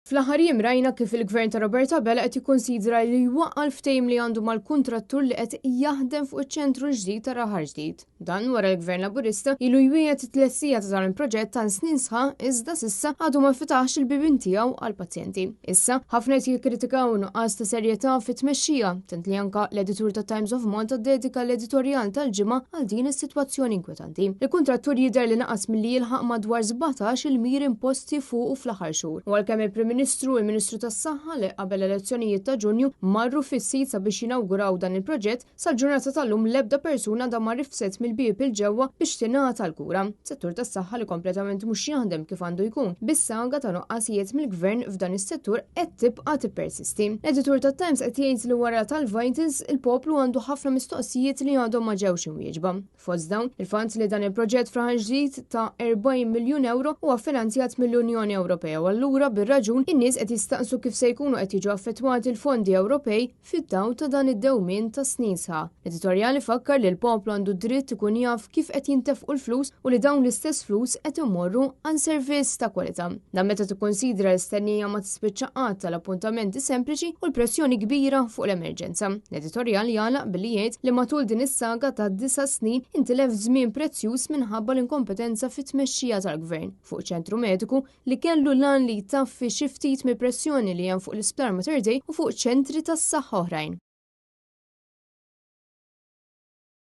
Fl-aħħar jiem rajna kif il-Gvern ta' Roberta Bella qed jikkonsidra li jwaqqal ftehim li għandu mal-kuntrattur li qed jaħdem fuq iċ-ċentru ġdid ta' Raħar Ġdid. Dan wara l-Gvern Laburista ilu jwieqed it-tlessija ta' dan il-proġett ta' snin sħaħ iżda s'issa għadu ma fitax il-bibien tiegħu għall-pazjenti. Issa ħafna qed jikkritikaw nuqqas ta' serjetà fit-tmexxija, tent li anke l-editur ta' Times of Malta dedika l-editorjal tal-ġimgħa għal din is-sitwazzjoni inkwetanti. Il-kuntrattur jidher li naqas milli jilħaq madwar 17 il-mir imposti fuqu fl-aħħar xhur. U għalkemm il-Ministru tas-Saħħa li qabel elezzjonijiet ta' Ġunju marru fis-sit sabiex jinawguraw dan il-proġett sal-ġurnata tal-lum l-ebda persuna da ma rifset mill-bieb il-ġewwa biex tingħata l-kura. Settur tas-saħħa li kompletament mhux jaħdem kif għandu jkun. Bis-saga ta' nuqqasijiet mill-Gvern f'dan is-settur qed tibqa' tippersisti. L-editur tat-Times qed jgħid li wara tal-Vitals il-poplu għandu ħafna mistoqsijiet li għadhom ma ġewx imwieġba. Fost dawn il-fatt li dan il-proġett f'Raħar Ġdid ta' 40 miljun euro huwa finanzjat mill-Unjoni Ewropea u allura bir-raġun in-nies qed jistaqsu kif se jkunu qed jiġu affettwati l-fondi Ewropej fid-dawl ta' dan id-dewmien ta' snin sħaħ. L-editorjal ifakkar li l-poplu għandu dritt ikun jaf kif qed jintefqu l-flus u li dawn l-istess flus qed imorru għal servizz ta' kwalità. Dan meta tikkonsidra l-istennija ma tispiċċa qatt tal-appuntamenti sempliċi u l-pressjoni kbira fuq l-emerġenza. L-editorjal jagħlaq billi jgħid li matul din is-saga ta' 9 snin intilef żmien prezzjuż minħabba l-inkompetenza fit-tmexxija tal-Gvern fuq ċentru mediku li kellu lan li jtaffi xi ftit mill-pressjoni li hemm fuq l-Isptar Mater Dei u fuq ċentri tas-saħħa oħrajn.